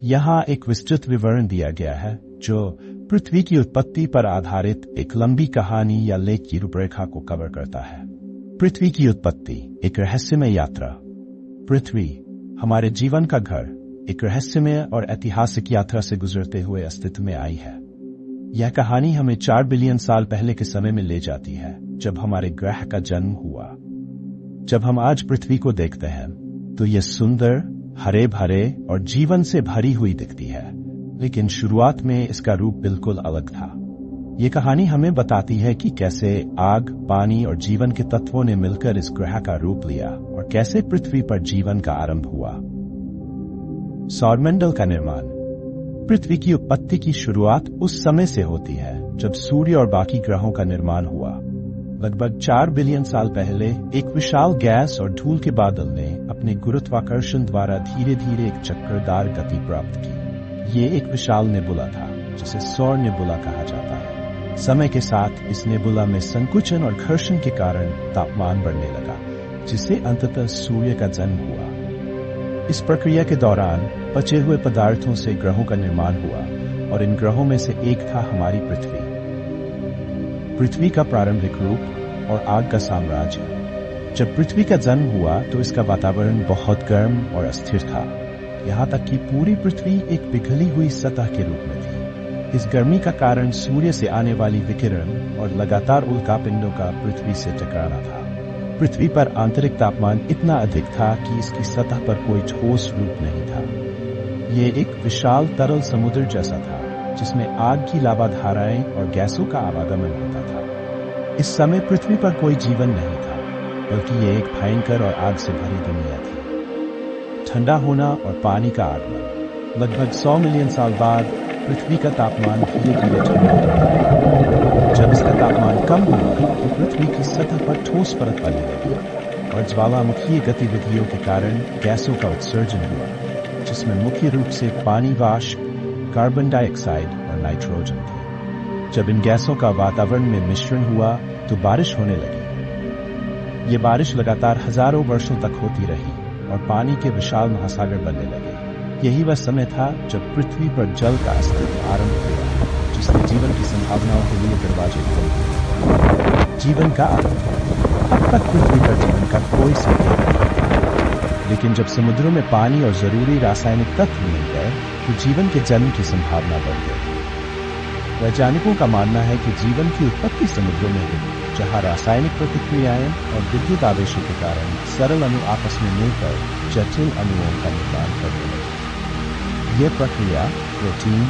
यहाँ एक विस्तृत विवरण दिया गया है जो पृथ्वी की उत्पत्ति पर आधारित एक लंबी कहानी या लेख की रूपरेखा को कवर करता है। पृथ्वी की उत्पत्ति एक रहस्यमय यात्रा। पृथ्वी हमारे जीवन का घर एक रहस्यमय और ऐतिहासिक यात्रा से गुजरते हुए अस्तित्व में आई है। यह कहानी हमें 4 बिलियन साल पहले के समय में ले जाती है, जब हमारे ग्रह का जन्म हुआ। जब हम आज पृथ्वी को देखते हैं तो यह सुंदर, हरे भरे और जीवन से भरी हुई दिखती है, लेकिन शुरुआत में इसका रूप बिल्कुल अलग था। ये कहानी हमें बताती है कि कैसे आग, पानी और जीवन के तत्वों ने मिलकर इस ग्रह का रूप लिया और कैसे पृथ्वी पर जीवन का आरंभ हुआ। सौरमंडल का निर्माण। पृथ्वी की उत्पत्ति की शुरुआत उस समय से होती है जब सूर्य और बाकी ग्रहों का निर्माण हुआ। लगभग 4 बिलियन साल पहले एक विशाल गैस और धूल के बादल ने अपने गुरुत्वाकर्षण द्वारा धीरे धीरे एक चक्करदार गति प्राप्त की। ये एक विशाल नेबुला था जिसे सौर नेबुला कहा जाता है। समय के साथ इस नेबुला में संकुचन और घर्षण के कारण तापमान बढ़ने लगा, जिससे अंततः सूर्य का जन्म हुआ। इस प्रक्रिया के दौरान बचे हुए पदार्थों से ग्रहों का निर्माण हुआ और इन ग्रहों में से एक था हमारी पृथ्वी। पृथ्वी का प्रारंभिक रूप और आग का साम्राज्य। जब पृथ्वी का जन्म हुआ तो इसका वातावरण बहुत गर्म और अस्थिर था, यहाँ तक कि पूरी पृथ्वी एक पिघली हुई सतह के रूप में थी। इस गर्मी का कारण सूर्य से आने वाली विकिरण और लगातार उल्कापिंडों का पृथ्वी से टकराना था। पृथ्वी पर आंतरिक तापमान इतना अधिक था कि इसकी सतह पर कोई ठोस रूप नहीं था। ये एक विशाल तरल समुद्र जैसा था जिसमें आग की लावा धाराएं और गैसों का आवागमन होता था। इस समय पृथ्वी पर कोई जीवन नहीं था, बल्कि ये एक भयंकर और आग से भरी दुनिया थी। ठंडा होना और पानी का आगमन। लगभग 100 मिलियन साल बाद पृथ्वी का तापमान धीरे धीरे ठंडा हुआ। जब इसका तापमान कम हुआ तो पृथ्वी की सतह पर ठोस परत बनने लगी और ज्वालामुखीय गतिविधियों के कारण गैसों का उत्सर्जन हुआ, जिसमें मुख्य रूप से पानी वाष्प, कार्बन डाइऑक्साइड और नाइट्रोजन थे। जब इन गैसों का वातावरण में मिश्रण हुआ तो बारिश होने लगी। ये बारिश लगातार हजारों वर्षों तक होती रही और पानी के विशाल महासागर बनने लगे। यही वह समय था जब पृथ्वी पर जल का अस्तित्व आरंभ हुआ, जिसने जीवन की संभावनाओं के लिए दरवाजे खोल दिए। जीवन का आरंभ। अब तक पृथ्वी पर जीवन का कोई संकेत नहीं था, लेकिन जब समुद्रों में पानी और जरूरी रासायनिक तत्व मिल गए तो जीवन के जन्म की संभावना बढ़ गई। वैज्ञानिकों का मानना है कि जीवन की उत्पत्ति समुद्रों में हुई, जहां रासायनिक प्रतिक्रियाएं और विद्युत आवेशों के कारण सरल अणु आपस में मिलकर जटिल अणुओं का निर्माण करने लगे। यह प्रक्रिया प्रोटीन,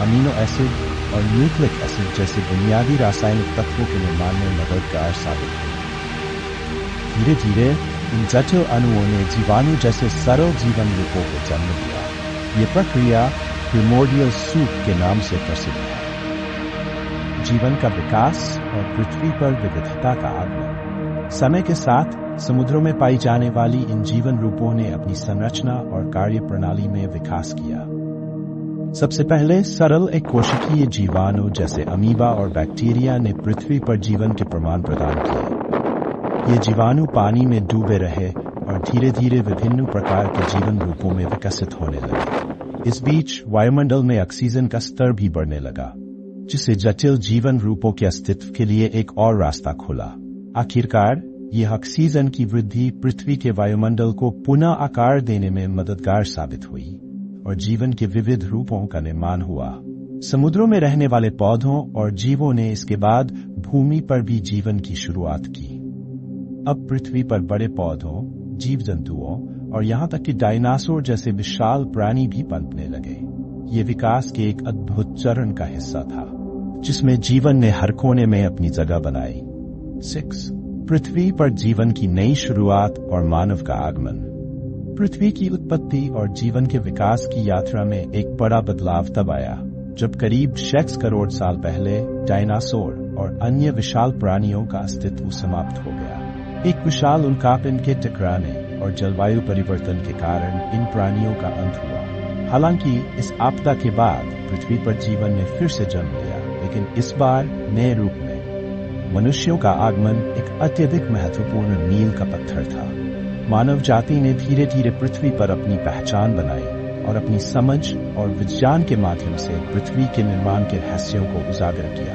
अमीनो एसिड और न्यूक्लिक एसिड जैसे बुनियादी रासायनिक तत्वों के निर्माण में मददगार साबित हुई। धीरे धीरे इन जटिल अणुओं ने जीवाणु जैसे सरल जीवन रूपों को जन्म दिया। ये प्रक्रिया प्रिमोर्डियल सूप के नाम से प्रसिद्ध है। जीवन का विकास और पृथ्वी पर विविधता का आगमन। समय के साथ समुद्रों में पाई जाने वाली इन जीवन रूपों ने अपनी संरचना और कार्य प्रणाली में विकास किया। सबसे पहले सरल एक कोशिकीय जीवाणु जैसे अमीबा और बैक्टीरिया ने पृथ्वी पर जीवन के प्रमाण प्रदान किए। ये जीवाणु पानी में डूबे रहे और धीरे धीरे विभिन्न प्रकार के जीवन रूपों में विकसित होने लगे। इस बीच वायुमंडल में ऑक्सीजन का स्तर भी बढ़ने लगा, जिससे जटिल जीवन रूपों के अस्तित्व के लिए एक और रास्ता खुला। आखिरकार यह ऑक्सीजन की वृद्धि पृथ्वी के वायुमंडल को पुनः आकार देने में मददगार साबित हुई और जीवन के विविध रूपों का निर्माण हुआ। समुद्रों में रहने वाले पौधों और जीवों ने इसके बाद भूमि पर भी जीवन की शुरुआत की। अब पृथ्वी पर बड़े पौधों, जीव जंतुओं और यहाँ तक कि डायनासोर जैसे विशाल प्राणी भी पनपने लगे। ये विकास के एक अद्भुत चरण का हिस्सा था, जिसमें जीवन ने हर कोने में अपनी जगह बनाई। 6. पृथ्वी पर जीवन की नई शुरुआत और मानव का आगमन। पृथ्वी की उत्पत्ति और जीवन के विकास की यात्रा में एक बड़ा बदलाव तब आया जब करीब 6 करोड़ साल पहले डायनासोर और अन्य विशाल प्राणियों का अस्तित्व समाप्त हो गया। एक विशाल उल्कापिंड के टकराने और जलवायु परिवर्तन के कारण इन प्राणियों का अंत हुआ। हालांकि इस आपदा के बाद पृथ्वी पर जीवन ने फिर से जन्म लिया, लेकिन इस बार नए रूप में। मनुष्यों का आगमन एक अत्यधिक महत्वपूर्ण मील का पत्थर था। मानव जाति ने धीरे धीरे पृथ्वी पर अपनी पहचान बनाई और अपनी समझ और विज्ञान के माध्यम से पृथ्वी के निर्माण के रहस्यों को उजागर किया।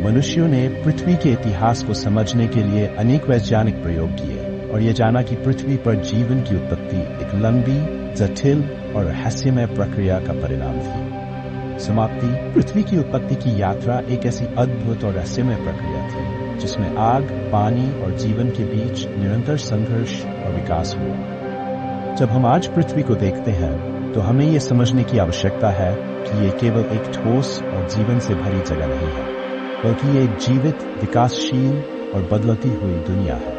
मनुष्यों ने पृथ्वी के इतिहास को समझने के लिए अनेक वैज्ञानिक प्रयोग किए और यह जाना कि पृथ्वी पर जीवन की उत्पत्ति एक लंबी, जटिल और रहस्यमय प्रक्रिया का परिणाम थी। समाप्ति। पृथ्वी की उत्पत्ति की यात्रा एक ऐसी अद्भुत और रहस्यमय प्रक्रिया थी जिसमें आग, पानी और जीवन के बीच निरंतर संघर्ष और विकास हुआ। जब हम आज पृथ्वी को देखते हैं तो हमें यह समझने की आवश्यकता है कि ये केवल एक ठोस और जीवन से भरी जगह नहीं है, बल्कि ये एक जीवित, विकासशील और बदलती हुई दुनिया है।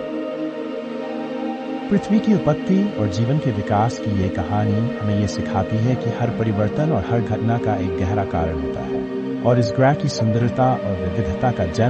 पृथ्वी की उत्पत्ति और जीवन के विकास की ये कहानी हमें ये सिखाती है कि हर परिवर्तन और हर घटना का एक गहरा कारण होता है और इस ग्रह की सुंदरता और विविधता का जन्म